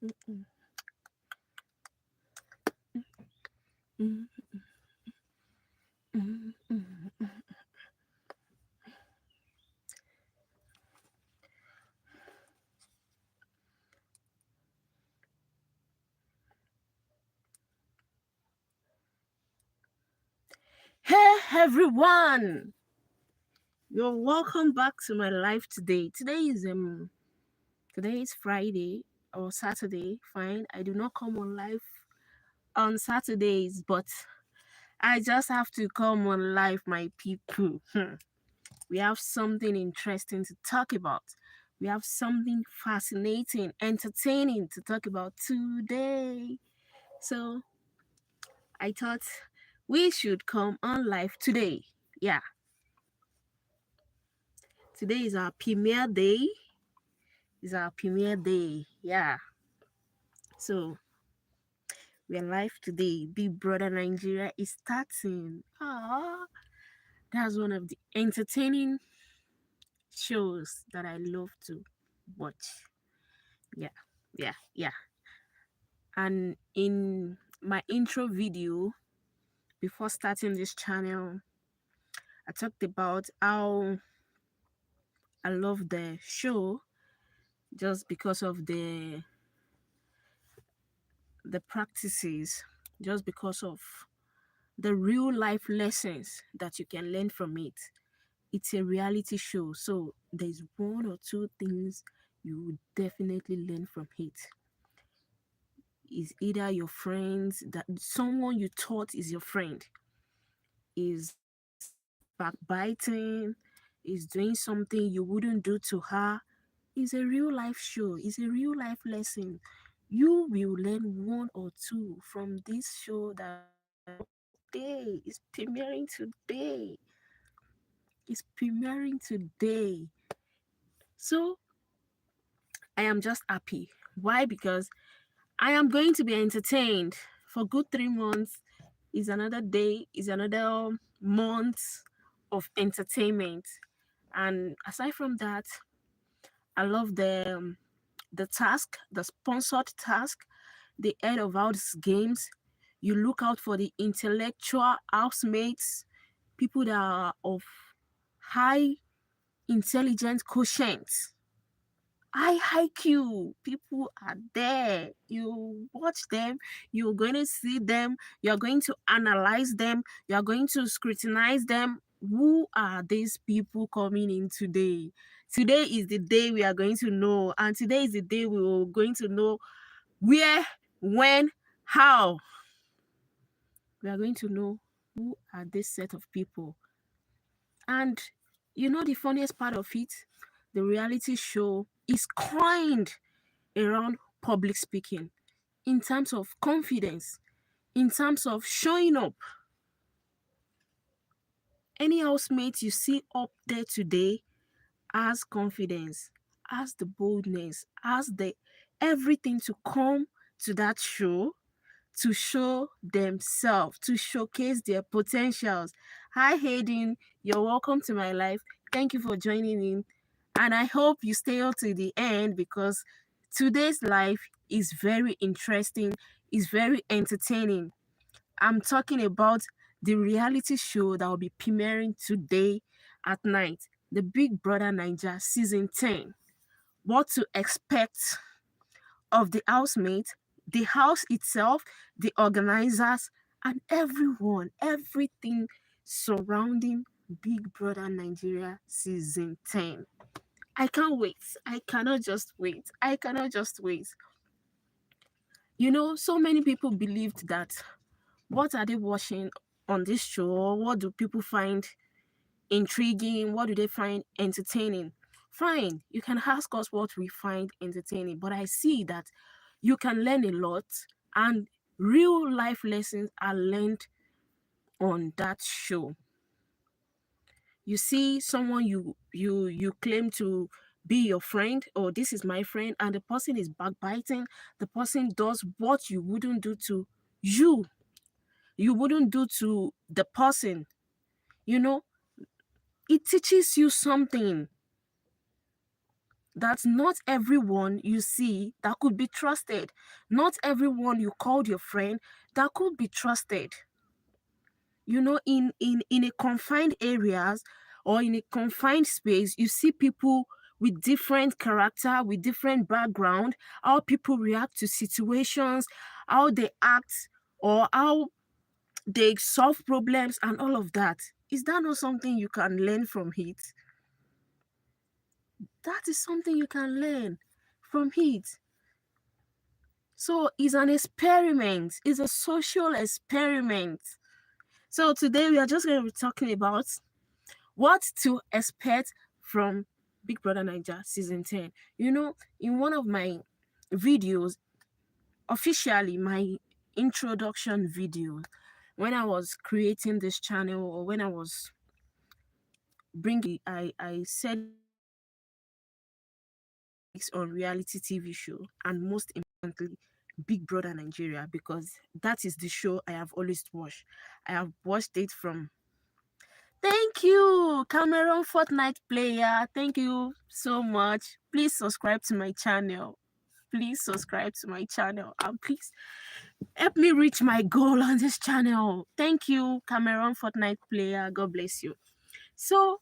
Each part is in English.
Hey everyone, you're welcome back to my life today. Today is Friday or Saturday. Fine, I do not come on live on Saturdays, but I just have to come on live, my people. We have something interesting to talk about. We have something fascinating, entertaining to talk about today. So I thought we should come on live today. Yeah, today is our premiere day. It's our premiere day. Yeah. So we're live today. Big Brother Nigeria is starting. Ah, that's one of the entertaining shows that I love to watch. Yeah, yeah. And in my intro video before starting this channel, I talked about how I love the show just because of the practices, just because of the real life lessons that you can learn from it. It's a reality show, so there's one or two things you would definitely learn from it. Is either your friends, that someone you thought is your friend is backbiting, is doing something you wouldn't do to her. Is a real life show, is a real life lesson. You will learn one or two from this show that today is premiering today. It's premiering today. So I am just happy. Why? Because I am going to be entertained for good 3 months. Is another day, is another month of entertainment. And aside from that, I love the task, the sponsored task, the head of house games. You look out for the intellectual housemates, people that are of high intelligent quotient, high IQ. People are there. You watch them, you're going to see them, you're going to analyze them, you're going to scrutinize them. Who are these people coming in today? Today is the day we are going to know, and today is the day we are going to know where, when, how. We are going to know who are this set of people. And you know the funniest part of it? The reality show is coined around public speaking, in terms of confidence, in terms of showing up. Any housemate you see up there today has confidence, has the boldness, has the everything to come to that show to show themselves, to showcase their potentials. Hi, Hayden. You're welcome to my life. Thank you for joining in. And I hope you stay up to the end because today's life is very interesting, is very entertaining. I'm talking about the reality show that will be premiering today at night, the Big Brother Naija season 10. What to expect of the housemates, the house itself, the organizers, and everyone, everything surrounding Big Brother Nigeria season 10. I can't wait. I cannot just wait. I cannot just wait. You know, so many people believed that what are they watching on this show? What do people find intriguing? What do they find entertaining? Fine, you can ask us what we find entertaining, but I see that you can learn a lot and real life lessons are learned on that show. You see someone you claim to be your friend, or this is my friend, and the person is backbiting. The person does what you wouldn't do to you. You wouldn't do to the person. You know, it teaches you something. that not everyone you see that could be trusted, not everyone you called your friend that could be trusted. In a confined areas or in a confined space, you see people with different character, with different background, how people react to situations, how they act, or how they solve problems and all of that. Is that not something you can learn from it? That is something you can learn from it. So it's an experiment, it's a social experiment. So today we are just going to be talking about what to expect from Big Brother Naija season 10. In one of my videos, officially my introduction video, when I was creating this channel, or when I was bringing, I said on reality TV show, and most importantly, Big Brother Nigeria, because that is the show I have always watched. I have watched it from. Thank you, Cameron Fortnite player. Thank you so much. Please subscribe to my channel. Please subscribe to my channel, and please help me reach my goal on this channel. Thank you, Cameron Fortnite player. God bless you. So,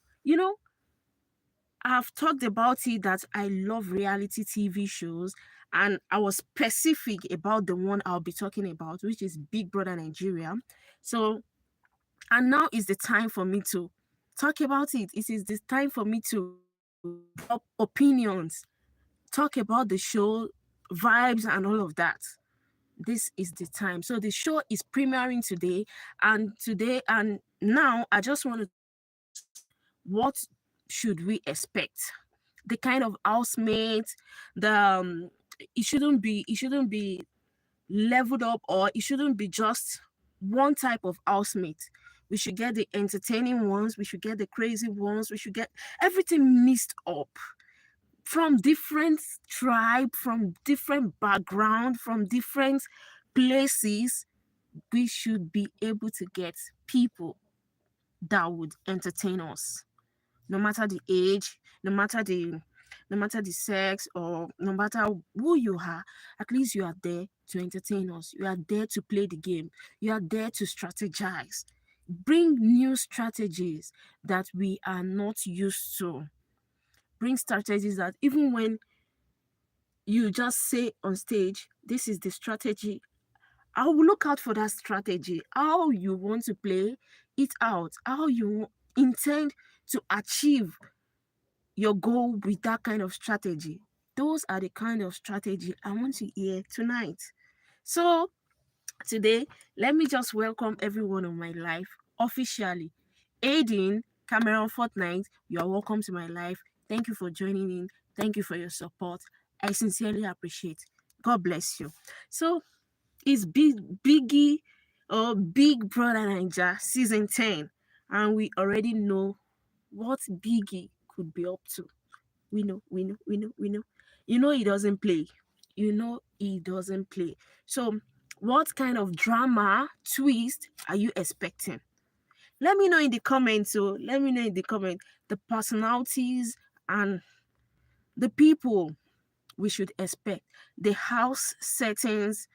I've talked about it that I love reality TV shows, and I was specific about the one I'll be talking about, which is Big Brother Nigeria. So, and now is the time for me to talk about it. It is the time for me to drop opinions, talk about the show, vibes, and all of that. This is the time. So the show is premiering today, and now I just want to what should we expect? The kind of housemate, the it shouldn't be leveled up, or it shouldn't be just one type of housemate. We should get the entertaining ones, we should get the crazy ones, we should get everything mixed up from different tribe, from different background, from different places. We should be able to get people that would entertain us, no matter the age, no matter the sex, or no matter who you are. At least you are there to entertain us, you are there to play the game, you are there to strategize, bring new strategies that we are not used to, bring strategies that even when you just say on stage, this is the strategy, I will look out for that strategy, how you want to play it out, how you intend to achieve your goal with that kind of strategy. Those are the kind of strategy I want to hear tonight. So today, let me just welcome everyone on my life officially. Aiding Cameron Fortnite, you are welcome to my life. Thank you for joining in. Thank you for your support. I sincerely appreciate. God bless you. So it's Biggie or Big Brother Naija season 10, and we already know what Biggie could be up to. We know. He doesn't play. He doesn't play. So, what kind of drama twist are you expecting? Let me know in the comments. So, let me know in the comment the personalities and the people we should expect, the house settings,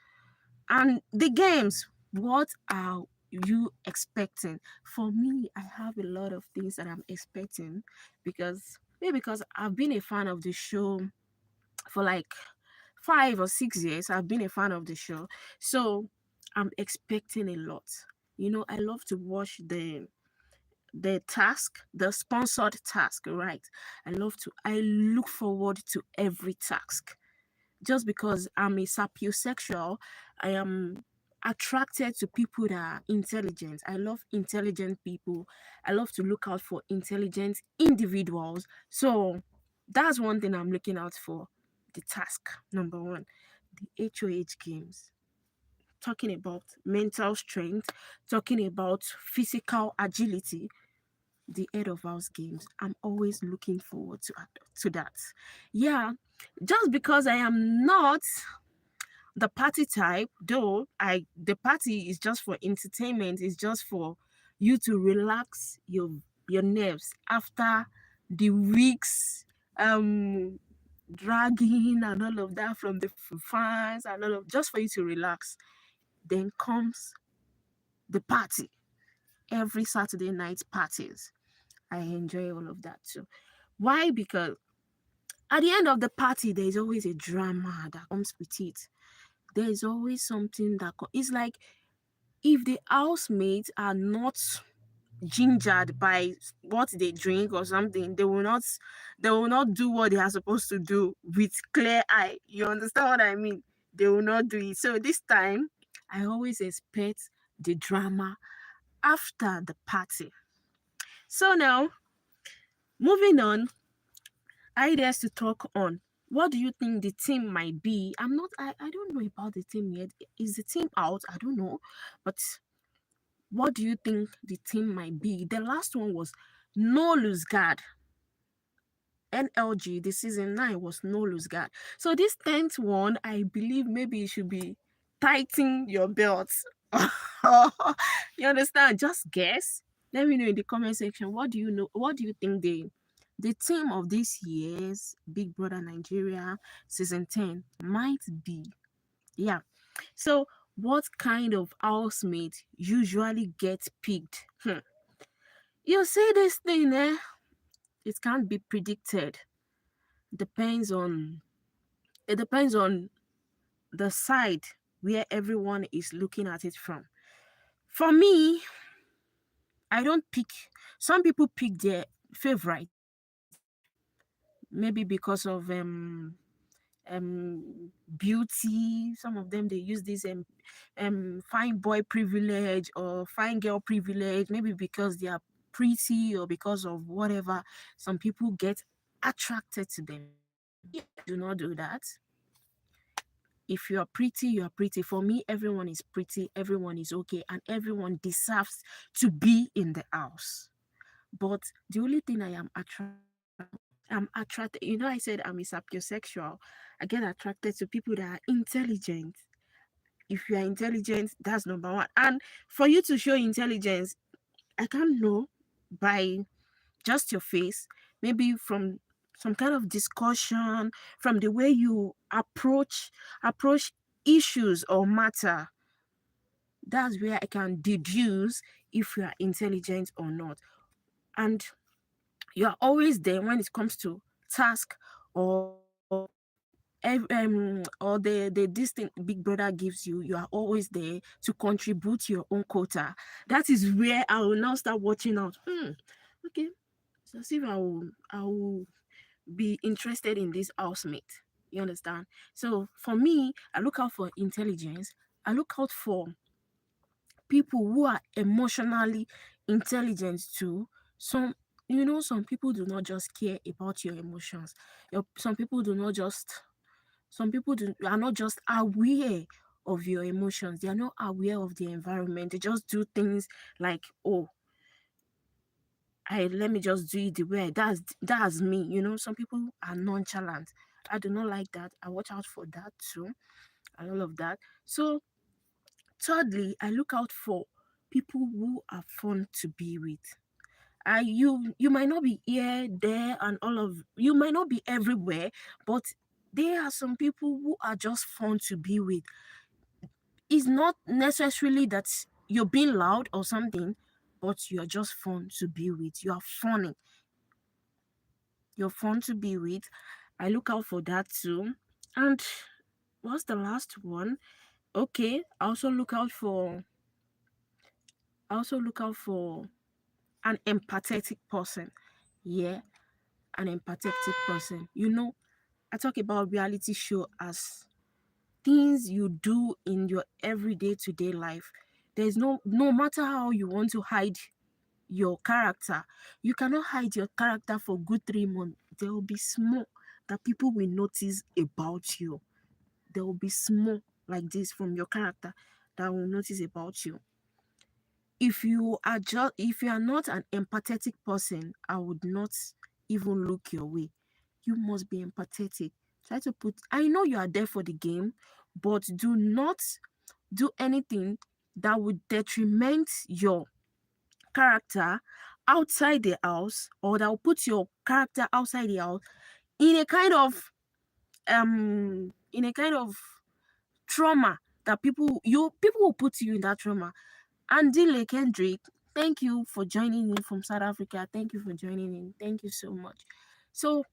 and the games. What are you expecting? For me, I have a lot of things that I'm expecting, because I've been a fan of the show for like 5 or 6 years. I've been a fan of the show. So I'm expecting a lot. I love to watch the task, the sponsored task, right? I look forward to every task. Just because I'm a sapiosexual, I am attracted to people that are intelligent. I love intelligent people. I love to look out for intelligent individuals. So that's one thing I'm looking out for. The task number one, the HOH games. Talking about mental strength, talking about physical agility, the head of house games. I'm always looking forward to that. Yeah, just because I am not the party type, though the party is just for entertainment, it's just for you to relax your nerves after the weeks, um dragging and all of that from the fans and all of, just for you to relax. Then comes the party. Every Saturday night parties. I enjoy all of that too. Why? Because at the end of the party, there is always a drama that comes with it. There is always something that it's like, if the housemates are not gingered by what they drink or something, they will not do what they are supposed to do with clear eye. You understand what I mean? They will not do it. So this time, I always expect the drama after the party. So now, moving on, ideas to talk on. What do you think the team might be? I don't know about the team yet. Is the team out? I don't know. But what do you think the team might be? The last one was no lose guard. NLG, the season 9 was no lose guard. So this 10th one, I believe maybe it should be tighten your belts. You understand? Just guess. Let me know in the comment section. What do you know? What do you think the theme of this year's Big Brother Nigeria season 10 might be? Yeah. So what kind of housemate usually gets picked? You see this thing, eh? It can't be predicted. Depends on it depends on the side where everyone is looking at it from. For me, I don't pick. Some people pick their favorite, maybe because of beauty. Some of them, they use this fine boy privilege or fine girl privilege, maybe because they are pretty or because of whatever. Some people get attracted to them. Me, I do not do that. If you are pretty, you are pretty. For me, everyone is pretty, everyone is okay, and everyone deserves to be in the house. But the only thing I am attracted, I said I'm a sapiosexual. I get attracted to people that are intelligent. If you are intelligent, that's number one. And for you to show intelligence, I can't know by just your face, maybe from some kind of discussion, from the way you approach issues or matter. That's where I can deduce if you are intelligent or not. And you are always there when it comes to task or or the this thing Big Brother gives you. You are always there to contribute to your own quota. That is where I will now start watching out. Okay, so see if I will be interested in this housemate. You understand? So for me, I look out for intelligence. I look out for people who are emotionally intelligent too. Some people do not just care about your emotions. Some people do not just some people are not just aware of your emotions. They are not aware of the environment. They just do things like, oh, I let me just do it the way that's me. Some people are nonchalant. I do not like that. I watch out for that too, and all of that. So thirdly, I look out for people who are fun to be with. You might not be here, there, and all of you might not be everywhere, but there are some people who are just fun to be with. It's not necessarily that you're being loud or something, but you're just fun to be with. You are funny. You're fun to be with. I look out for that too. And what's the last one? Okay, I also look out for an empathetic person. Yeah, an empathetic person. I talk about reality show as things you do in your everyday to day life. There's no matter how you want to hide your character, you cannot hide your character for good 3 months. There will be small that people will notice about you. There will be small like this from your character that will notice about you. If you are not an empathetic person, I would not even look your way. You must be empathetic. I know you are there for the game, but do not do anything that would detriment your character outside the house, or that will put your character outside the house in a kind of in a kind of trauma that people will put you in that trauma. And Dile Kendrick, thank you for joining in from South Africa. Thank you for joining in. Thank you so much. So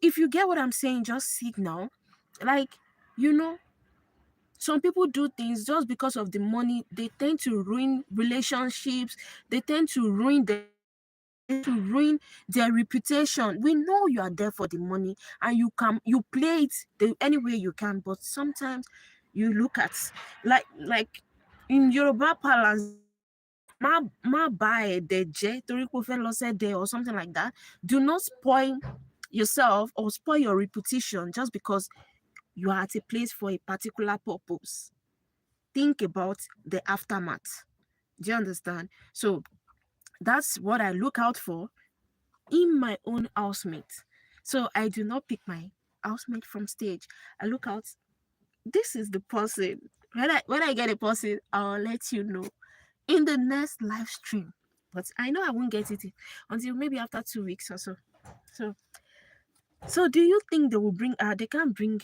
if you get what I'm saying, just signal. Like, you know, some people do things just because of the money. They tend to ruin relationships. They tend to ruin themselves. They tend to ruin their reputation. We know you are there for the money, and you play it any way you can. But sometimes you look at, like in Yoruba parlance, they say ma buy the je torí pé o fẹ́ lọ sẹ́dẹ̀ or something like that. Do not spoil yourself or spoil your reputation just because you are at a place for a particular purpose. Think about the aftermath. Do you understand? So that's what I look out for in my own housemate. So I do not pick my housemate from stage. I look out. This is the person. When I get a person, I'll let you know in the next live stream. But I know I won't get it until maybe after 2 weeks or so. So do you think they will bring? They can't bring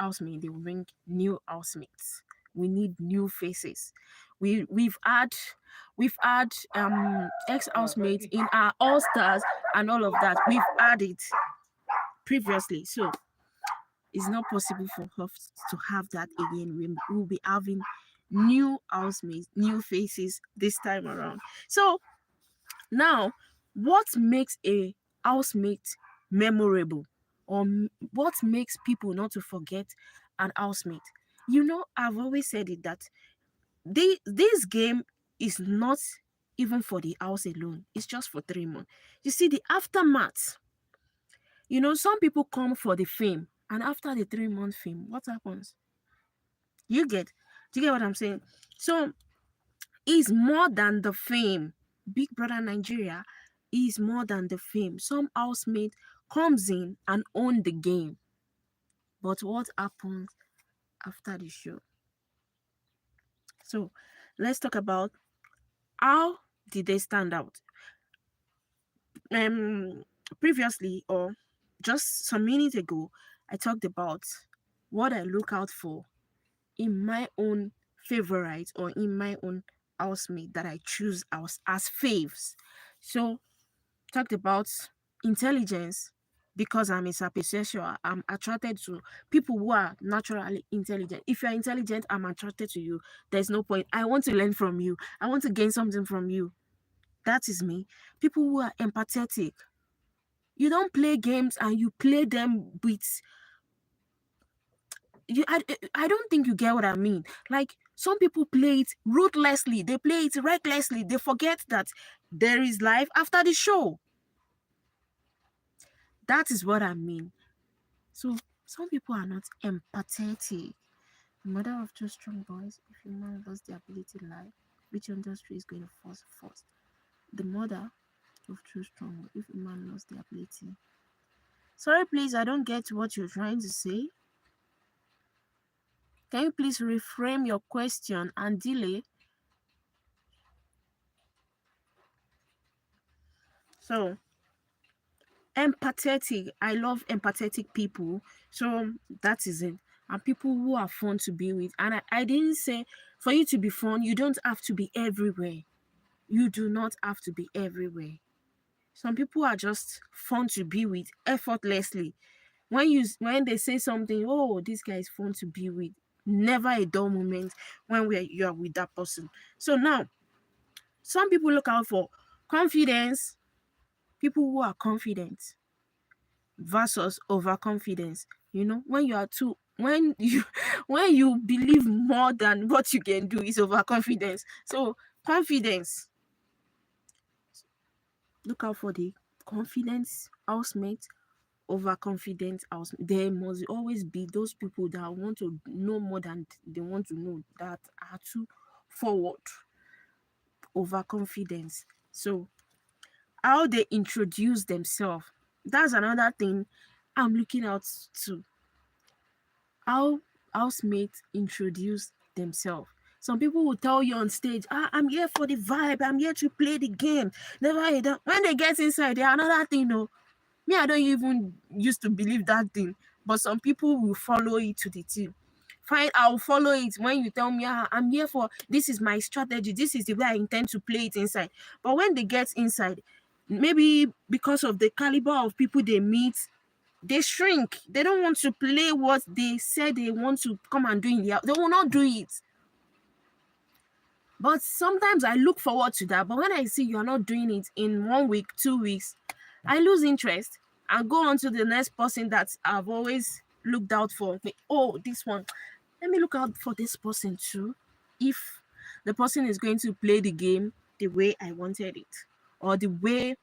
housemate. They will bring new housemates. We need new faces. We've had ex housemates in our all stars and all of that. We've had it previously, so it's not possible for us to have that again. We'll be having new housemates, new faces this time around. So now, what makes a housemate memorable, or what makes people not to forget an housemate? I've always said it that this game is not even for the house alone. It's just for 3 months. You see, the aftermath. Some people come for the fame, and after the 3 month fame, what happens? Do you get what I'm saying? So it's more than the fame. Big Brother Nigeria is more than the fame. Some housemate comes in and own the game. But what happens after the show? So let's talk about how did they stand out. Previously, or just some minutes ago, I talked about what I look out for in my own favorite or in my own housemate that I choose as faves. So talked about intelligence. Because I'm a sapiosexual, I'm attracted to people who are naturally intelligent. If you're intelligent, I'm attracted to you. There's no point. I want to learn from you. I want to gain something from you. That is me. People who are empathetic. You don't play games and you play them with you. I don't think you get what I mean. Like, some people play it ruthlessly, they play it recklessly, they forget that there is life after the show. That is what I mean. So some people are not empathetic. The mother of two strong boys, if a man lost the ability to lie, which industry is going to force first? The mother of two strong, if a man lost the ability. Sorry, please, I don't get what you're trying to say. Can you please reframe your question and delay? So, empathetic. I love empathetic people. So that is it. And people who are fun to be with. And I didn't say for you to be fun, you don't have to be everywhere. You do not have to be everywhere. Some people are just fun to be with effortlessly. When they say something, oh, this guy is fun to be with. Never a dull moment when you are with that person. So now, some people look out for confidence. People who are confident versus overconfidence. When you are too when you when you believe more than what you can do is overconfidence. So confidence, look out for the confidence housemate. Overconfident housemate, there must always be those people that want to know more than they want to know, that are too forward. Overconfidence. So how they introduce themselves, that's another thing I'm looking out to. How housemates introduce themselves. Some people will tell you on stage, I'm here for the vibe, I'm here to play the game. Never that. When they get inside, they are another thing. No, me, I don't even used to believe that thing. but some people will follow it to the T. Fine, I'll follow it when you tell me, I'm here for this is my strategy, this is the way I intend to play it inside. But when they get inside, maybe because of the caliber of people they meet, they shrink. They don't want to play what they said they want to come and do in the house. They will not do it. But sometimes I look forward to that. But when I see you're not doing it in 1 week, 2 weeks, I lose interest and go on to the next person that I've always looked out for. Oh, this one. Let me look out for this person too. If the person is going to play the game the way I wanted it, or the way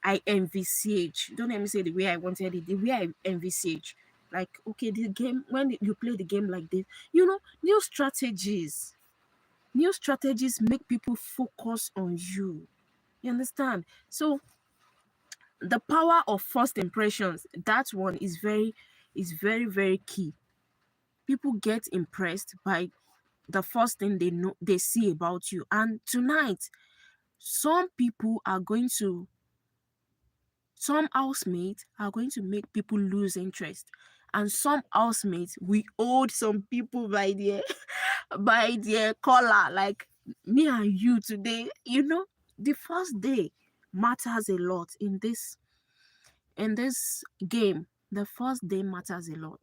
I envisage. Don't let me say the way I wanted it, the way I envisage. Like, okay, the game, when you play the game like this, new strategies make people focus on you. You understand? So the power of first impressions, that one is very, very key. People get impressed by the first thing they see about you. And tonight, some people are going to some housemates are going to make people lose interest, and some housemates we hold some people by their by their collar, like me and you today. The first day matters a lot in this game. The first day matters a lot.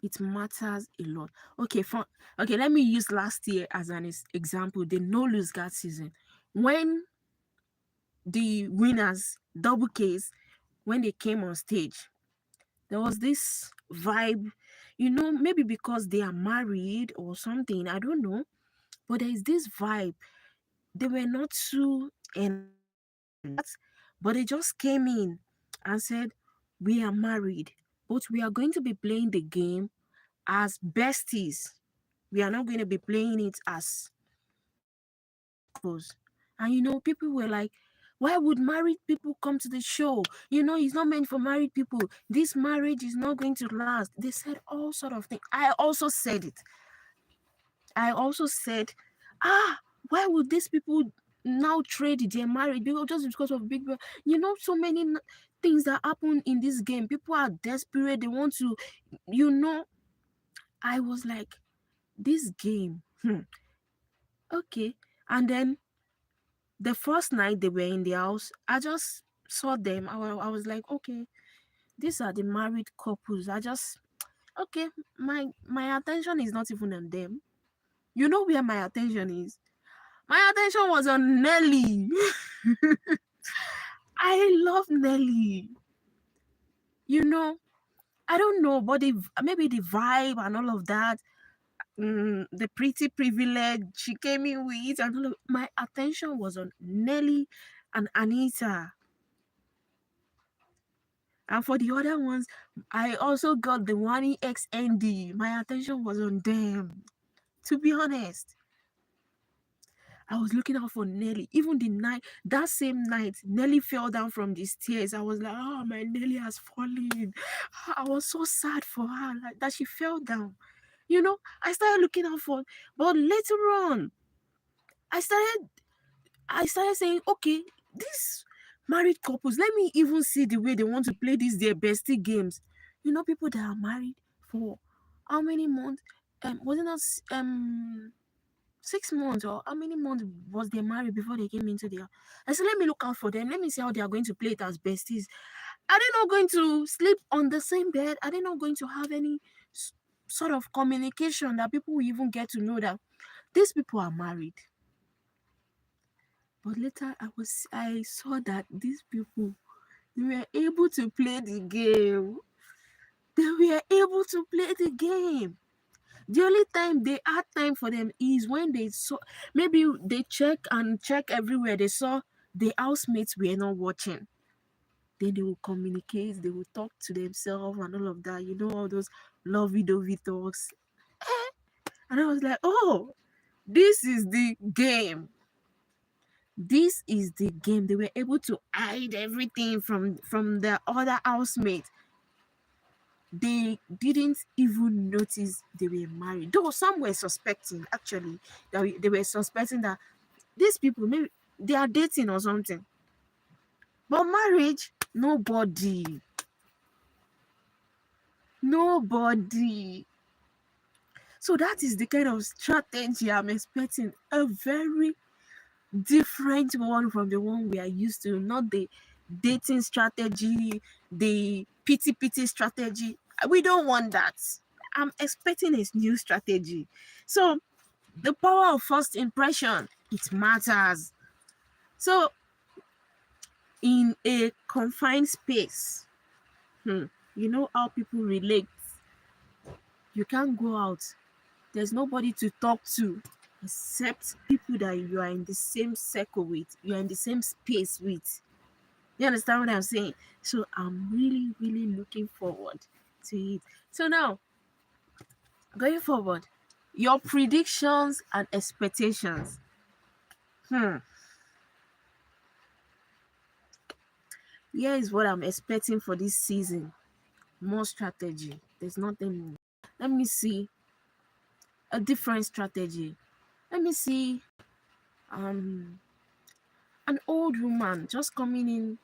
It matters a lot. Okay, let me use last year as an example, the no lose guard season, when the winners double case, when they came on stage, there was this vibe, maybe because they are married or something, I don't know, but there is this vibe. They were not too but they just came in and said, we are married, but we are going to be playing the game as besties. We are not going to be playing it as couples. And people were like, why would married people come to the show? It's not meant for married people. This marriage is not going to last. They said all sort of things. I also said it. I also said, why would these people now trade their marriage just because of big Brother? So many things that happen in this game. People are desperate. They want to, I was like, this game, okay. And then the first night they were in the house, I just saw them. I was like, okay, these are the married couples. Okay, my attention is not even on them. You know where my attention is? My attention was on Nelly. I love Nelly. I don't know, but maybe the vibe and all of that, the pretty privilege she came in with, and all of, my attention was on Nelly and Anita. And for the other ones, I also got the one XND. My attention was on them. To be honest, I was looking out for Nelly. Even that same night, Nelly fell down from the stairs. I was like, oh, my Nelly has fallen. I was so sad for her, like that she fell down. I started looking out for, but later on, I started saying, okay, these married couples, let me even see the way they want to play these their bestie games. People that are married for how many months? Was it not 6 months, or how many months was they married before they came into the house? I said, let me look out for them. Let me see how they are going to play it as besties. Are they not going to sleep on the same bed? Are they not going to have any sort of communication that people will even get to know that these people are married? But later I saw that these people, they were able to play the game. They were able to play the game. The only time they had time for them is when they saw, maybe they check everywhere. They saw the housemates were not watching. Then they will communicate, they will talk to themselves and all of that. All those lovey-dovey talks. And I was like, oh, this is the game. This is the game. They were able to hide everything from the other housemates. They didn't even notice they were married. Though some were suspecting, actually, that they were suspecting that these people, maybe they are dating or something. But marriage, nobody. Nobody. So that is the kind of strategy I'm expecting. A very different one from the one we are used to, not the dating strategy, the pity strategy. We don't want that. I'm expecting a new strategy. So the power of first impression, it matters. So in a confined space, you know how people relate. You can't go out. There's nobody to talk to except people that you are in the same circle with, you are in the same space with. You understand what I'm saying? So I'm really, really looking forward to it. So now, going forward, your predictions and expectations. Hmm. Here is what I'm expecting for this season. More strategy. There's nothing more. Let me see a different strategy. Let me see um an old woman just coming in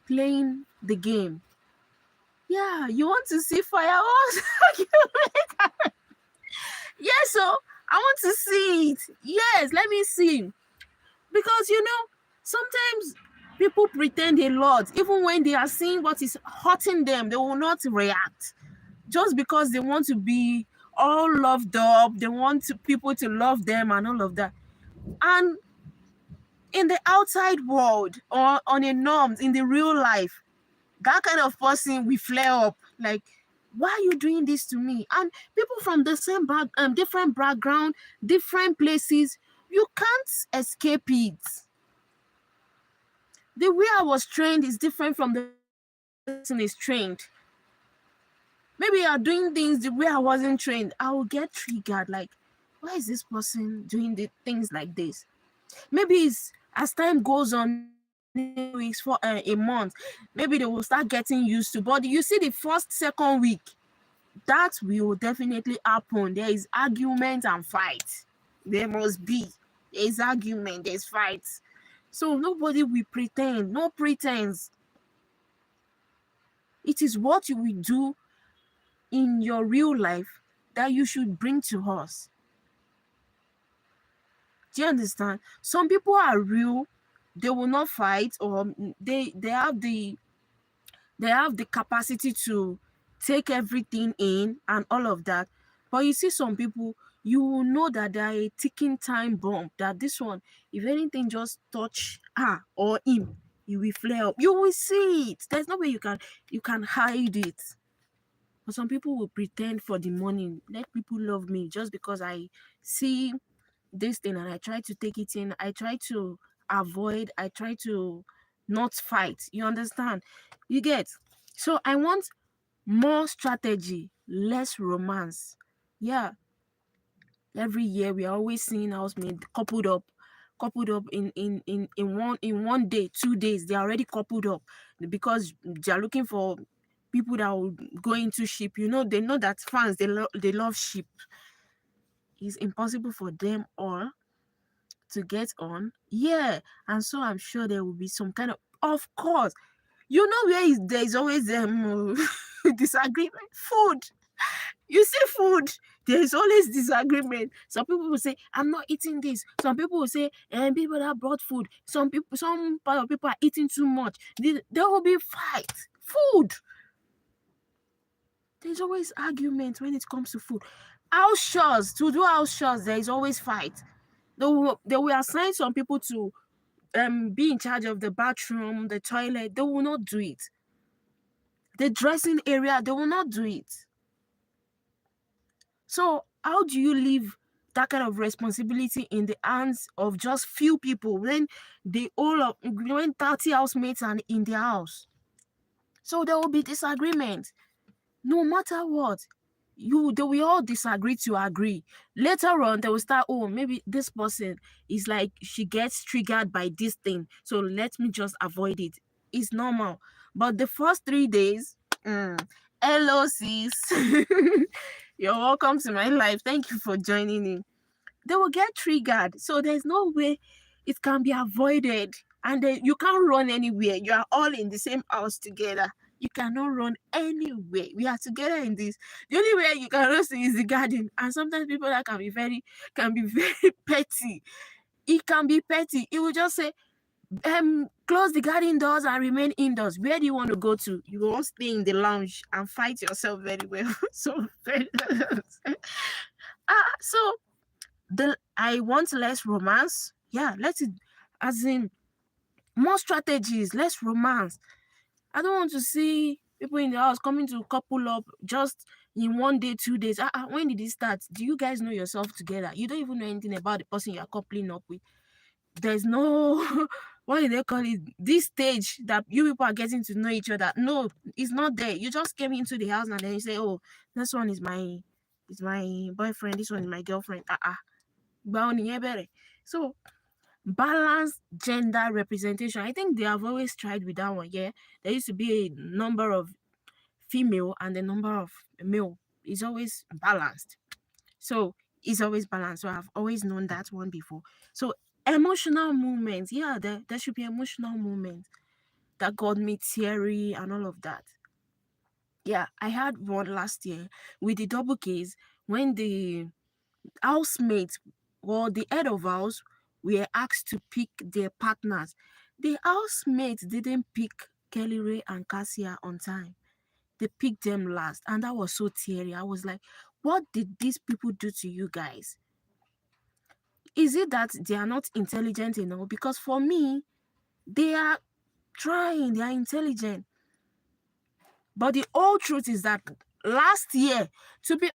playing the game. Yeah, you want to see fireworks? Yes, so I want to see it. Yes, let me see. Because sometimes people pretend a lot, even when they are seeing what is hurting them, they will not react just because they want to be all loved up. They want people to love them and all of that. And in the outside world or on a norms in the real life, that kind of person will flare up like, why are you doing this to me? And people from the same different background, different places, you can't escape it. The way I was trained is different from the way this person is trained. Maybe you are doing things the way I wasn't trained. I will get triggered like, why is this person doing the things like this? Maybe it's as time goes on, maybe 2 weeks for a month, maybe they will start getting used to. But you see, the first, second week, that will definitely happen. There is argument and fight. There must be. There is argument, there's fight. So nobody will pretend. No pretense. It is what you will do in your real life that you should bring to us. Do you understand? Some people are real. They will not fight, or they have the capacity to take everything in and all of that. But you see some people, you will know that they are a ticking time bomb, that this one, if anything just touch her or him, you will flare up. You will see it. There's no way you can hide it. But some people will pretend for the money. Let people love me just because I see this thing and I try to take it in. I try to avoid, I try to not fight. You understand? You get? So I want more strategy, less romance. Yeah, every year we are always seeing housemates coupled up in one day, 2 days, they're already coupled up because they're looking for people that will go into sheep. They know that fans, they love sheep. It's impossible for them all to get on. Yeah, and so I'm sure there will be some kind of course. Where there is always disagreement? Food. You see food, there is always disagreement. Some people will say, I'm not eating this. Some people will say, and people that brought food. Some part of people are eating too much. There will be fight. Food. There's always argument when it comes to food. House chores. To do house chores, there is always fight. They will assign some people to be in charge of the bathroom, the toilet. They will not do it. The dressing area, they will not do it. So how do you leave that kind of responsibility in the hands of just few people when when 30 housemates are in their house? So there will be disagreement. No matter what, they will all disagree to agree. Later on, they will start, oh, maybe this person is like, she gets triggered by this thing, so let me just avoid it. It's normal. But the first 3 days, hello sis. You're welcome to my life. Thank you for joining in. They will get triggered. So there's no way it can be avoided. And then you can't run anywhere. You are all in the same house together. You cannot run anywhere. We are together in this. The only way you cannot see is the garden. And sometimes people that can be very petty. It can be petty. It will just say, close the garden doors and remain indoors. Where do you want to go to? You won't stay in the lounge and fight yourself very well. So so I want less romance. Yeah, let it, as in more strategies, less romance. I don't want to see people in the house coming to couple up just in 1 day, 2 days. When did it start? Do you guys know yourself together? You don't even know anything about the person you're coupling up with. There's no what do they call it? This stage that you people are getting to know each other. No, it's not there. You just came into the house and then you say, "Oh, this one is my boyfriend. This one is my girlfriend." So balanced gender representation. I think they have always tried with that one. Yeah, there used to be a number of female and the number of male. It's always balanced. So it's always balanced. So I've always known that one before. So emotional moments. Yeah, there should be emotional moments that got me teary and all of that. Yeah, I had one last year with the double case when the housemates or the head of house were asked to pick their partners. The housemates didn't pick Kelly Ray and Cassia on time. They picked them last, and that was so teary. I was like, what did these people do to you guys? Is it that they are not intelligent enough? Because for me, they are trying, they are intelligent. But the whole truth is that last year, to be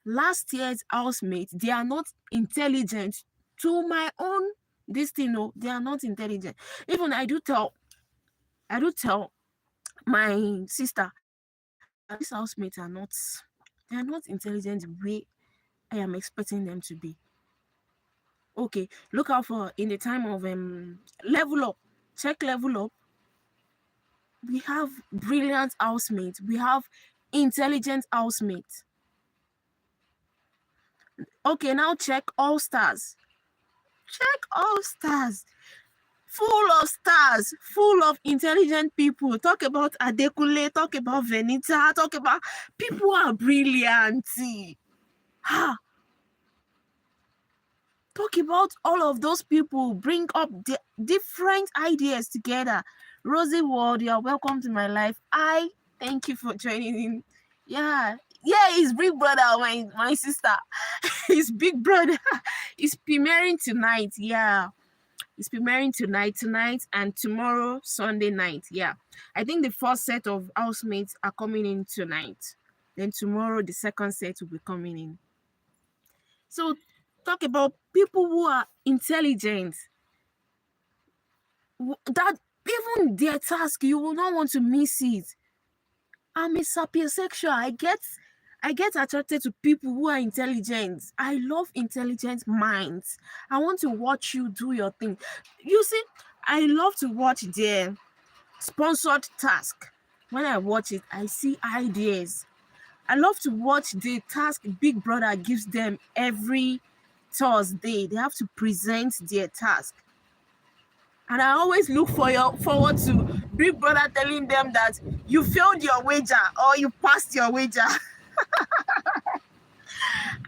last year's housemates, they are not intelligent. To my own this thing, no, they are not intelligent. Even I do tell my sister that these housemates are not, they are not intelligent the way I am expecting them to be. Okay, look out for in the time of level up, check level up. We have brilliant housemates. We have intelligent housemates. Okay, now check all stars. Check all stars. Full of stars, full of intelligent people. Talk about Adekule, talk about Venita, talk about people who are brilliant. Ha! Talk about all of those people. Bring up the different ideas together. Rosie Ward, you are welcome to my life. I thank you for joining in. Yeah, he's big brother, my sister. His big brother. He's premiering tonight. Yeah. It's premiering tonight, and tomorrow, Sunday night. Yeah. I think the first set of housemates are coming in tonight. Then tomorrow, the second set will be coming in. So, talk about people who are intelligent. That even their task, you will not want to miss it. I'm a sapiosexual. I get attracted to people who are intelligent. I love intelligent minds. I want to watch you do your thing. You see, I love to watch their sponsored task. When I watch it, I see ideas. I love to watch the task Big Brother gives them every Thursday. They have to present their task. And I always look forward to Big Brother telling them that you failed your wager or you passed your wager.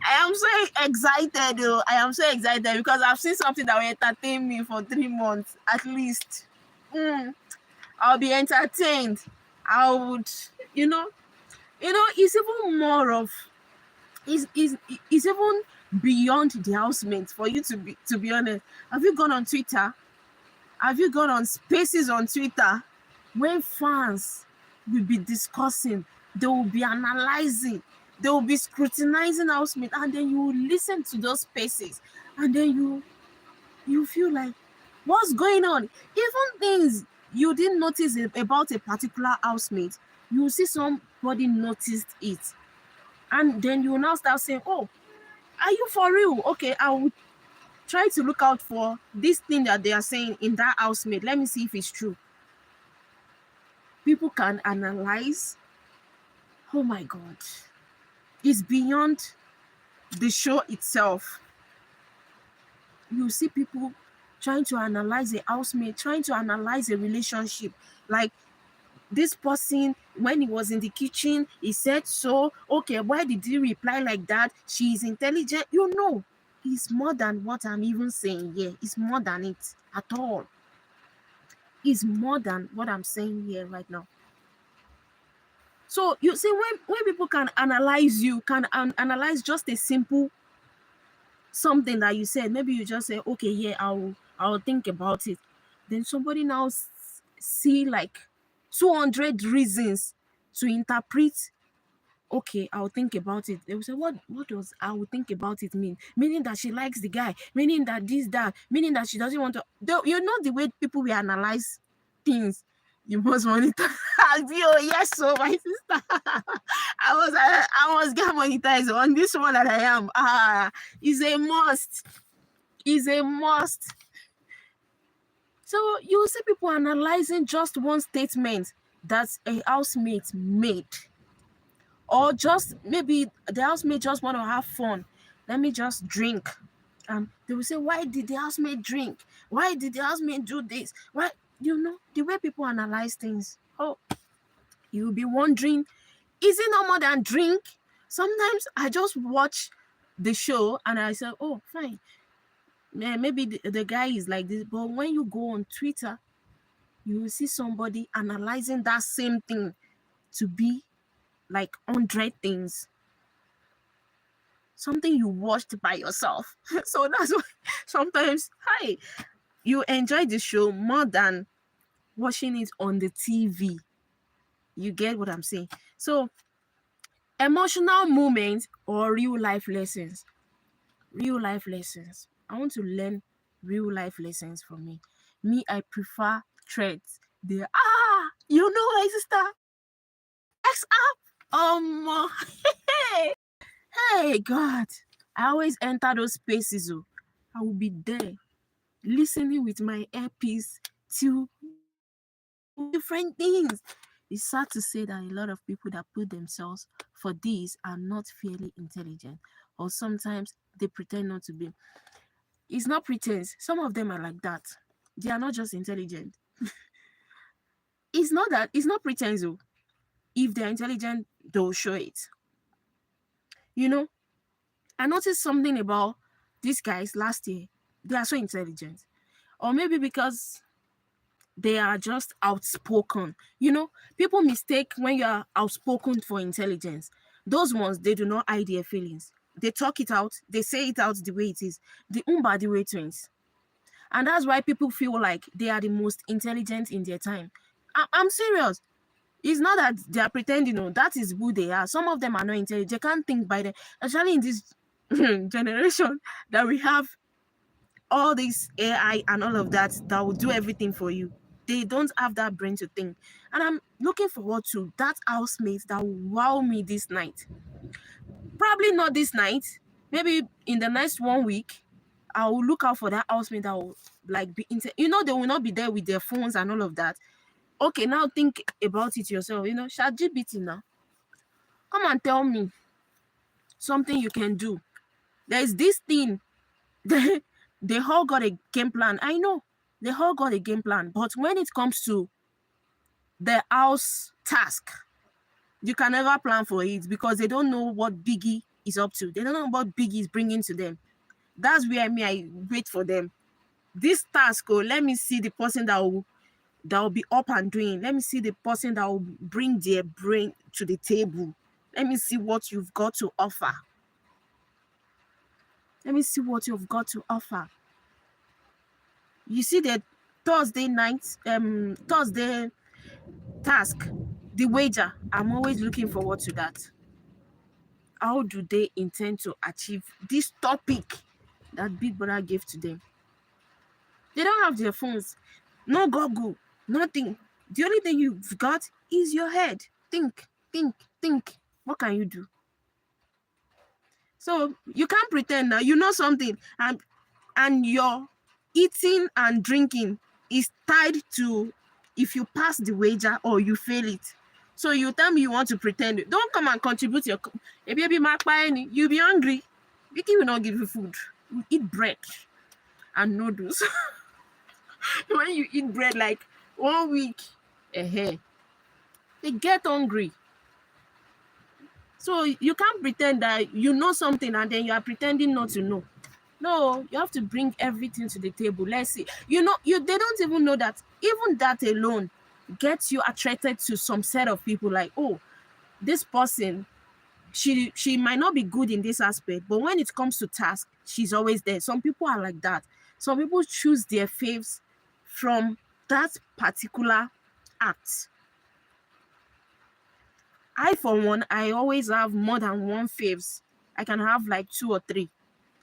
I am so excited, though. I am so excited because I've seen something that will entertain me for 3 months at least. I'll be entertained. I would, it's even more of, it's even beyond the housemates for you to be honest. Have you gone on Twitter? Have you gone on spaces on Twitter when fans will be discussing, they will be analyzing, they will be scrutinizing housemates, and then you will listen to those spaces, and then you feel like, what's going on? Even things you didn't notice about a particular housemate, you will see somebody noticed it, and then you will now start saying, oh, are you for real? Okay, I will try to look out for this thing that they are saying in that housemate. Let me see if it's true. People can analyze. Oh my God. It's beyond the show itself. You see people trying to analyze a housemate, trying to analyze a relationship. Like this person, when he was in the kitchen, he said so. Okay, why did he reply like that? She is intelligent. It's more than what I'm even saying here. It's more than it at all. It's more than what I'm saying here right now. So you see, when people can analyze you, can analyze just a simple something that you said, maybe you just say, okay, yeah, I'll think about it. Then somebody now see like 200 reasons to interpret. Okay, I'll think about it. They will say, what does I will think about it mean? Meaning that she likes the guy, meaning that this, that, meaning that she doesn't want to. The way people will analyze things. You must monitor. Oh, yes, so my sister. I was get monetized on this one that I am. Is a must. Is a must. So you see people analyzing just one statement that a housemate made. Or just maybe the housemate just want to have fun. Let me just drink. They will say, why did the housemate drink? Why did the housemate do this? Why? The way people analyze things. Oh, you'll be wondering, is it no more than drink? Sometimes I just watch the show and I say, oh, fine. Yeah, maybe the guy is like this. But when you go on Twitter, you will see somebody analyzing that same thing to be like 100 things. Something you watched by yourself. So that's why sometimes, you enjoy the show more than watching it on the TV. You get what I'm saying? So, emotional moments or real life lessons. Real life lessons. I want to learn real life lessons from me. Me, I prefer threads. My sister. X up. Hey, God. I always enter those spaces. I will be there, listening with my earpiece to different things. It's sad to say that a lot of people that put themselves for this are not fairly intelligent, or sometimes they pretend not to be. It's not pretense. Some of them are like that. They are not just intelligent. It's not pretense. Though. If they're intelligent, they'll show it. I noticed something about these guys last year. They are so intelligent. Or maybe because they are just outspoken. People mistake when you are outspoken for intelligence. Those ones, they do not hide their feelings. They talk it out. They say it out the way it is. The the way twins. And that's why people feel like they are the most intelligent in their time. I'm serious. It's not that they are pretending, that is who they are. Some of them are not intelligent. They can't think by them. Especially in this generation that we have all this AI and all of that will do everything for you. They don't have that brain to think. And I'm looking forward to that housemate that will wow me this night. Probably not this night. Maybe in the next 1 week, I will look out for that housemate that will be they will not be there with their phones and all of that. Okay, now think about it yourself. ChatGPT now. Come and tell me something you can do. There's this thing. They all got a game plan. I know. They all got a game plan. But when it comes to the house task, you can never plan for it because they don't know what Biggie is up to. They don't know what Biggie is bringing to them. That's where I wait for them. This task, let me see the person that will be up and doing. Let me see the person that will bring their brain to the table. Let me see what you've got to offer. Let me see what you've got to offer. You see the Thursday task, the wager. I'm always looking forward to that. How do they intend to achieve this topic that Big Brother gave to them? They don't have their phones. No Google. Nothing. The only thing you've got is your head. Think. What can you do? So you can't pretend now you know something and your eating and drinking is tied to if you pass the wager or you fail it. So you tell me you want to pretend. Don't come and contribute your. If you be you'll be hungry. Vicky will not give you food. You eat bread and noodles. When you eat bread like 1 week ahead, They get hungry. So you can't pretend that you know something and then you are pretending not to know. No, you have to bring everything to the table. Let's see. They don't even know that even that alone gets you attracted to some set of people like, oh, this person, she might not be good in this aspect, but when it comes to task, she's always there. Some people are like that. Some people choose their faves from that particular act. I, for one, I always have more than one faves. I can have like two or three.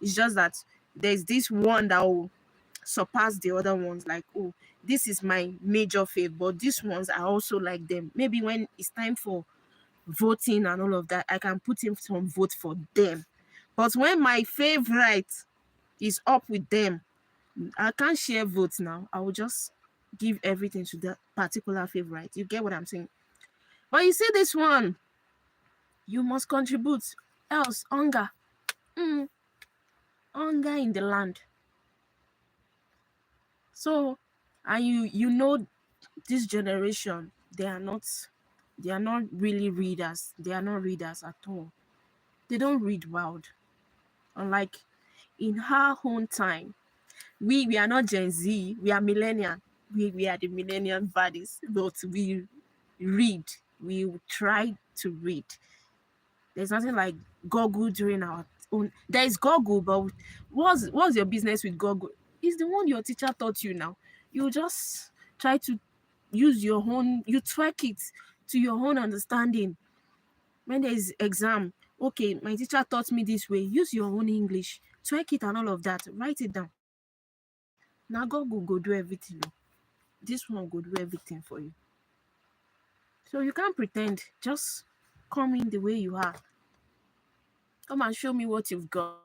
It's just that there's this one that will surpass the other ones. Like, oh, this is my major fave, but these ones I also like them. Maybe when it's time for voting and all of that, I can put in some vote for them. But when my favorite is up with them, I can't share votes now. I will just give everything to that particular favorite. You get what I'm saying? But you see this one, you must contribute, else hunger, hunger in the land. So, and this generation, they are not really readers. They are not readers at all. They don't read wild. Unlike in our own time, we are not Gen Z, we are millennial. We are the millennial bodies, but we read. We try to read. There's nothing like Google during our own. There is Google, but what's your business with Google? It's the one your teacher taught you now. You just try to use your own, you twerk it to your own understanding. When there is exam, okay, my teacher taught me this way. Use your own English, twerk it and all of that. Write it down. Now Google go do everything. This one go do everything for you. So you can't pretend. Just come in the way you are. Come and show me what you've got.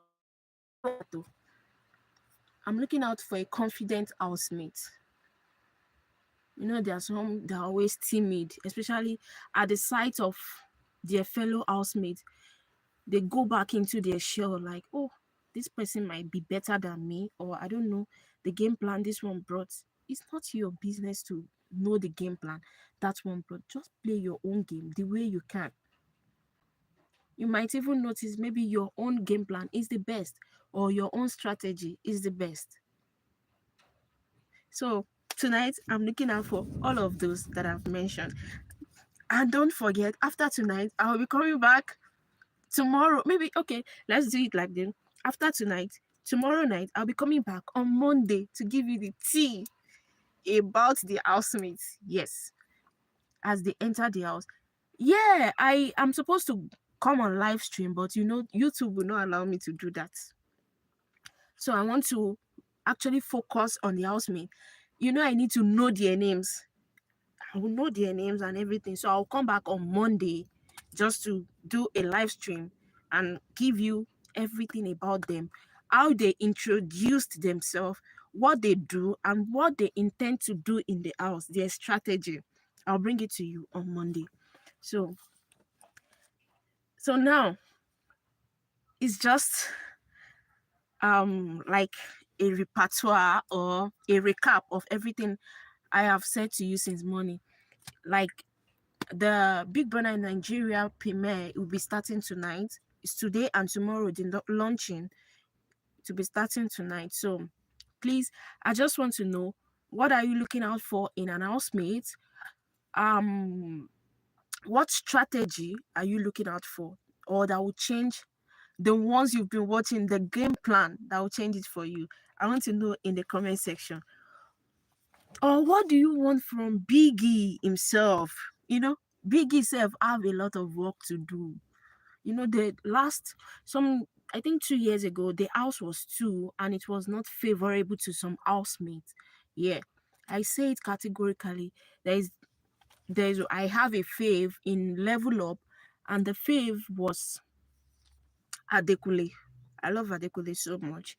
I'm looking out for a confident housemate. There are some that are always timid, especially at the sight of their fellow housemates. They go back into their shell like, oh, this person might be better than me, or I don't know, the game plan this one brought. It's not your business to know the game plan that one brought. Just play your own game the way you can. You might even notice maybe your own game plan is the best, or your own strategy is the best. So tonight, I'm looking out for all of those that I've mentioned. And don't forget, after tonight, I'll be coming back tomorrow. Maybe, okay, let's do it like this. After tonight, tomorrow night, I'll be coming back on Monday to give you the tea about the housemates. Yes, as they enter the house. Yeah, I am supposed to come on live stream, but YouTube will not allow me to do that. So I want to actually focus on the housemate. I need to know their names. I will know their names and everything. So I'll come back on Monday just to do a live stream and give you everything about them, how they introduced themselves, what they do, and what they intend to do in the house, their strategy. I'll bring it to you on Monday. So now it's just like a repertoire or a recap of everything I have said to you since morning. Like the Big Brother Nigeria premiere will be starting tonight. It's today and tomorrow, the launching to be starting tonight. So please, I just want to know, what are you looking out for in an housemate? What strategy are you looking out for, or that will change the ones you've been watching, the game plan that will change it for you? I want to know in the comment section. Or what do you want from Biggie himself? Biggie self have a lot of work to do. The last, I think 2 years ago, the house was two and it was not favorable to some housemates. Yeah, I say it categorically. I have a fave in Level Up, and the fave was Adekule. I love Adekule so much.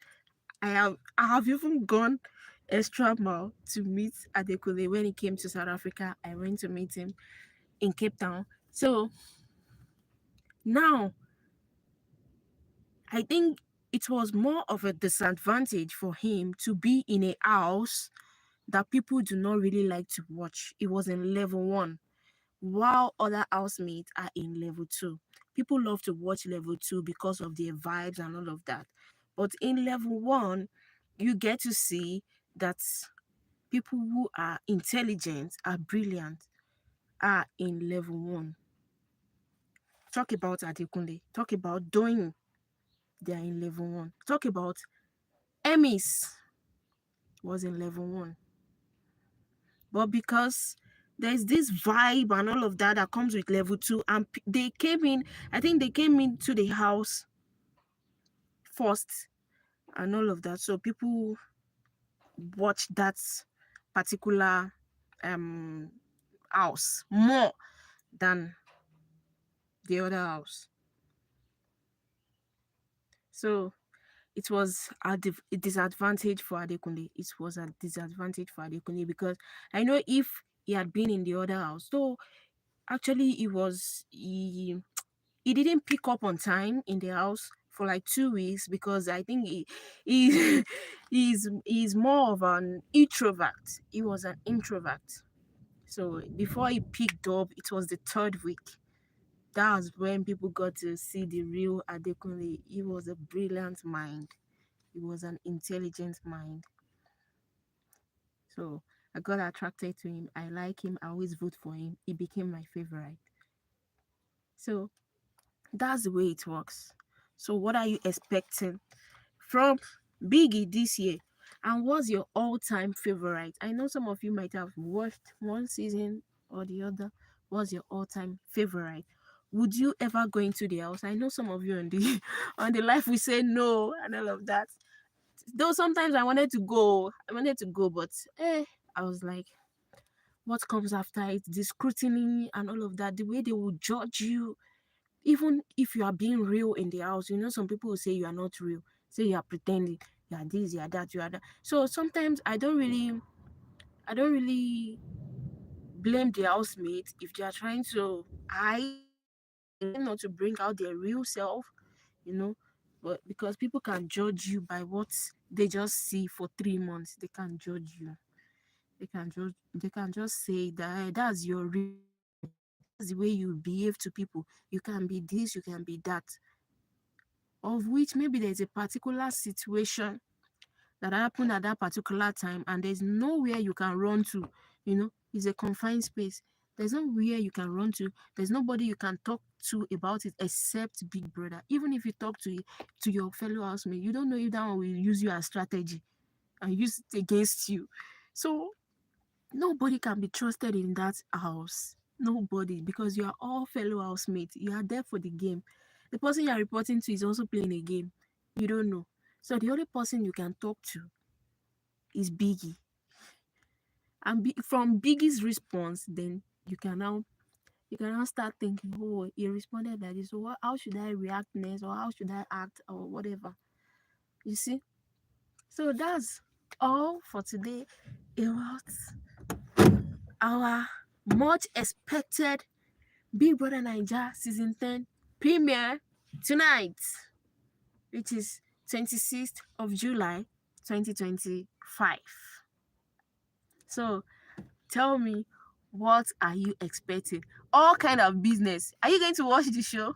I have even gone extra mile to meet Adekule when he came to South Africa. I went to meet him in Cape Town. So now I think it was more of a disadvantage for him to be in a house that people do not really like to watch. It was in level one. while other housemates are in level two. People love to watch level two because of their vibes and all of that. But in level one, you get to see that people who are intelligent, are brilliant, are in level one. Talk about Adekunle. Talk about Doyin. They are in level one. Talk about Emmys was in level one. But because there's this vibe and all of that that comes with level two, and they came in, I think they came into the house first and all of that. So people watch that particular um house more than the other house. So it was a disadvantage for Adekunle. It was a disadvantage for Adekunle because I know if he had been in the other house, so actually he didn't pick up on time in the house for like 2 weeks because I think he he's more of an introvert. He was an introvert. So before he picked up, it was the third week. That was when people got to see the real Adekunle. He was a brilliant mind. He was an intelligent mind. So I got attracted to him. I like him. I always vote for him. He became my favorite. So that's the way it works. So what are you expecting from Biggie this year? And what's your all-time favorite? I know some of you might have watched one season or the other. What's your all-time favorite? Would you ever go into the house? I know some of you on the on the life we say no and all of that. Though sometimes I wanted to go. I wanted to go, but I was like, what comes after it? The scrutiny and all of that, the way they will judge you, even if you are being real in the house. You know, some people will say you are not real, say you are pretending, you are this, you are that, you are that. So sometimes I don't really blame the housemates if they are trying to hide, pretend not to bring out their real self, you know. But because people can judge you by what they just see for 3 months, they can judge you. They can just say that, that's your real self. That's the way you behave to people. You can be this, you can be that. Of which maybe there's a particular situation that happened at that particular time, and there's nowhere you can run to. It's a confined space. There's nowhere you can run to. There's nobody you can talk to about it except Big Brother. Even if you talk to your fellow housemate, you don't know if that one will use you as strategy and use it against you. So nobody can be trusted in that house. Nobody, because you are all fellow housemates. You are there for the game. The person you are reporting to is also playing a game. You don't know. So the only person you can talk to is Biggie. And from Biggie's response, then you can now start thinking, oh, he responded like this. So how should I react next, or how should I act, or whatever? You see. So that's all for today about our much expected Big Brother Naija season 10 premiere tonight, which is 26th of July 2025. So tell me, what are you expecting? All kind of business. Are you going to watch the show?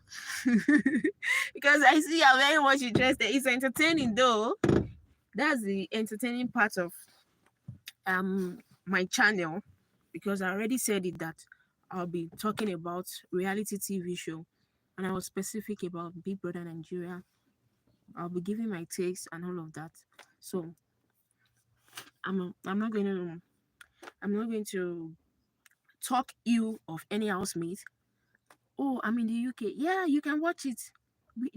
Because I see you're very much interested. It's entertaining though. That's the entertaining part of my channel, because I already said it that I'll be talking about reality TV show, and I was specific about Big Brother Nigeria. I'll be giving my takes and all of that. So I'm not going to talk ill of any housemate. Oh, I'm in the UK. Yeah, you can watch it.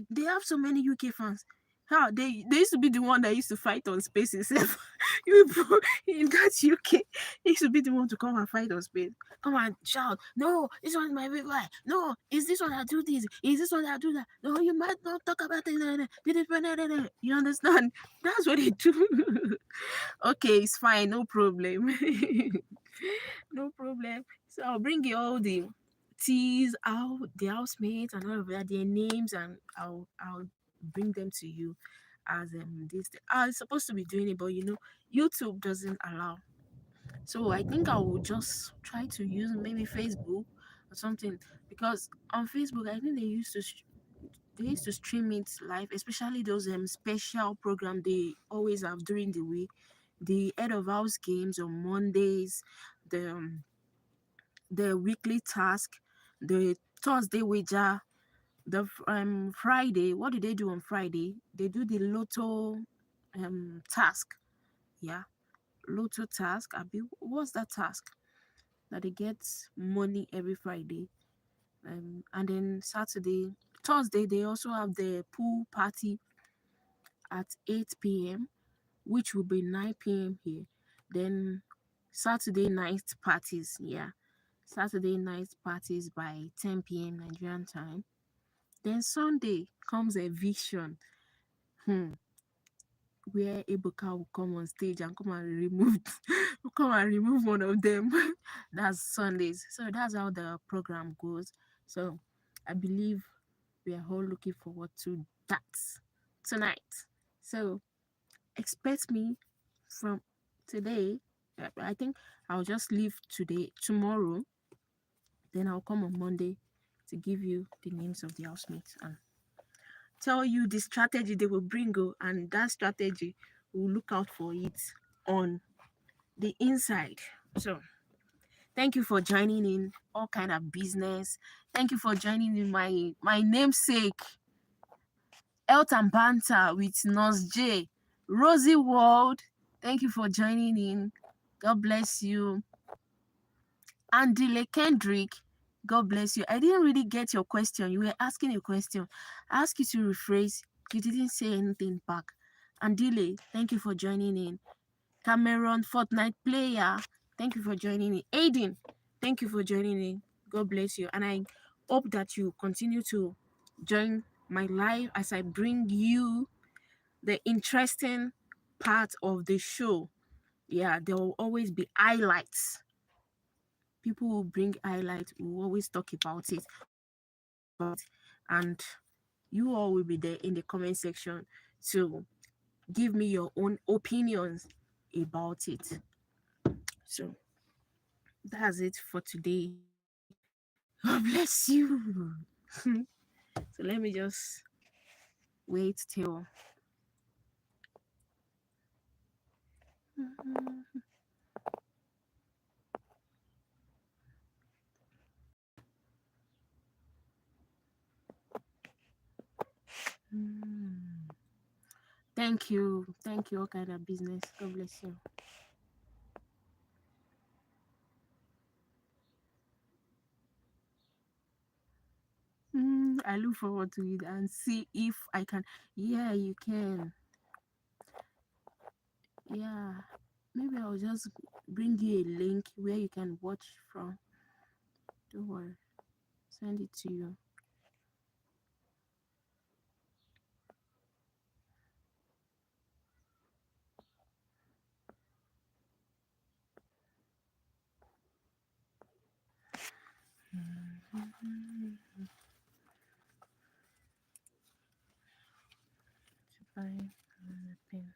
They have so many UK fans. How they used to be the one that used to fight on spaces. You in that UK, they used to be the one to come and fight on space. Come and shout, no, this one's my favorite. No, is this one that do this? Is this one that do that? No, you might not talk about it. You understand? That's what they do. Okay, it's fine, no problem. No problem. So I'll bring you all the teas out, the housemates and all of that, their names, and I'll bring them to you as this. I was supposed to be doing it, but YouTube doesn't allow. So I think I will just try to use maybe Facebook or something. Because on Facebook, I think they used to stream it live, especially those special program they always have during the week. The head of house games on Mondays, the the weekly task, the Thursday wager, the Friday. What do they do on Friday? They do the lotto task. Yeah, lotto task. Abi, what's that task? That they get money every Friday. And then Saturday, Thursday, they also have the pool party at 8 p.m., which will be 9 p.m. here. Then Saturday night parties, yeah. Saturday night parties by 10 p.m. Nigerian time. Then Sunday comes eviction, where Ebuka will come on stage and come and remove come and remove one of them. That's Sundays. So that's how the program goes. So I believe we are all looking forward to that tonight. So expect me from today. I think I'll just leave today, tomorrow, then I'll come on Monday to give you the names of the housemates and tell you the strategy they will bring, and that strategy will look out for it on the inside. So thank you for joining in all kind of business. Thank you for joining in my namesake Health and Banter with Nurse J. Rosie World. Thank you for joining in. God bless you. Andile Kendrick, God bless you. I didn't really get your question. You were asking a question. I asked you to rephrase. You didn't say anything back. Andile, thank you for joining in. Cameron, Fortnite player, thank you for joining in. Aiden, thank you for joining in. God bless you. And I hope that you continue to join my live as I bring you the interesting part of the show. Yeah, there will always be highlights. People will bring highlights. We'll always talk about it. And you all will be there in the comment section to give me your own opinions about it. So that's it for today. God bless you. So let me just wait till. Thank you. Thank you, all kind of business. God bless you. I look forward to it and see if I can. Yeah, you can. Yeah. Maybe I'll just bring you a link where you can watch from. Don't worry. Send it to you. Bye. Pen.